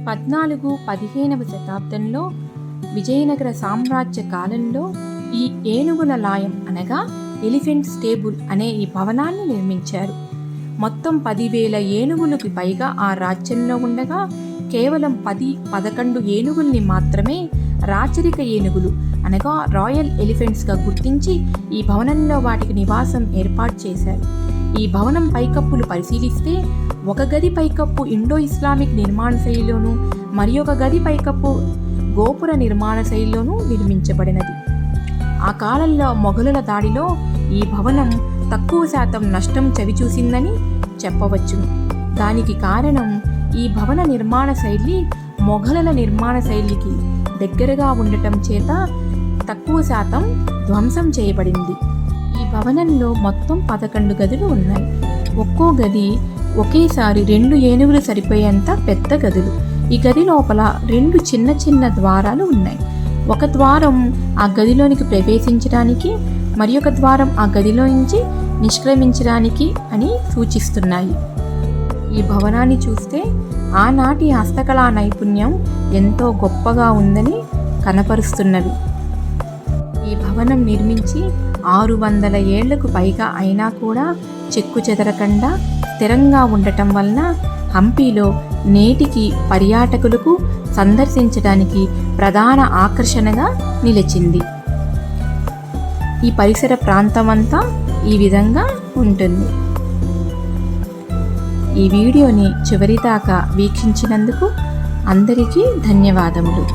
14-15వ శతాబ్దంలో విజయనగర సామ్రాజ్య కాలంలో ఈ ఏనుగుల లాయం అనగా ఎలిఫెంట్ స్టేబుల్ అనే ఈ భవనాన్ని నిర్మించారు. మొత్తం 10,000 ఏనుగులకు పైగా ఆ రాజ్యంలో ఉండగా కేవలం 10-11 ఏనుగుల్ని మాత్రమే రాచరిక ఏనుగులు అనగా రాయల్ ఎలిఫెంట్స్గా గుర్తించి ఈ భవనంలో వాటికి నివాసం ఏర్పాటు చేశారు. ఈ భవనం పైకప్పులు పరిశీలిస్తే ఒక గది పైకప్పు ఇండో ఇస్లామిక్ నిర్మాణ శైలిలోను, మరి ఒక గది పైకప్పు గోపుర నిర్మాణ శైలిలోనూ నిర్మించబడినది. ఆ కాలంలో మొఘలుల దాడిలో ఈ భవనం తక్కువ శాతం నష్టం చవిచూసిందని చెప్పవచ్చును. దానికి కారణం ఈ భవన నిర్మాణ శైలి మొఘలుల నిర్మాణ శైలికి దగ్గరగా ఉండటం చేత తక్కువ శాతం ధ్వంసం చేయబడింది. ఈ భవనంలో మొత్తం 11 గదులు ఉన్నాయి. ఒక్కో గది ఒకేసారి 2 ఏనుగులు సరిపోయేంత పెద్ద గదులు. ఈ గది లోపల 2 చిన్న చిన్న ద్వారాలు ఉన్నాయి. ఒక ద్వారం ఆ గదిలోనికి ప్రవేశించడానికి, మరి ఒక ద్వారం ఆ గదిలో నుంచి నిష్క్రమించడానికి అని సూచిస్తున్నాయి. ఈ భవనాన్ని చూస్తే ఆనాటి హస్తకళా నైపుణ్యం ఎంతో గొప్పగా ఉందని కనపరుస్తున్నవి. ఈ భవనం నిర్మించి 600 ఏళ్లకు పైగా అయినా కూడా చెక్కు చెదరకుండా స్థిరంగా ఉండటం వలన హంపీలో నేటికి పర్యాటకులకు సందర్శించడానికి ప్రధాన ఆకర్షణగా నిలిచింది. ఈ పరిసర ప్రాంతమంతా ఈ విధంగా ఉంటుంది. ఈ వీడియోని చివరిదాకా వీక్షించినందుకు అందరికీ ధన్యవాదములు.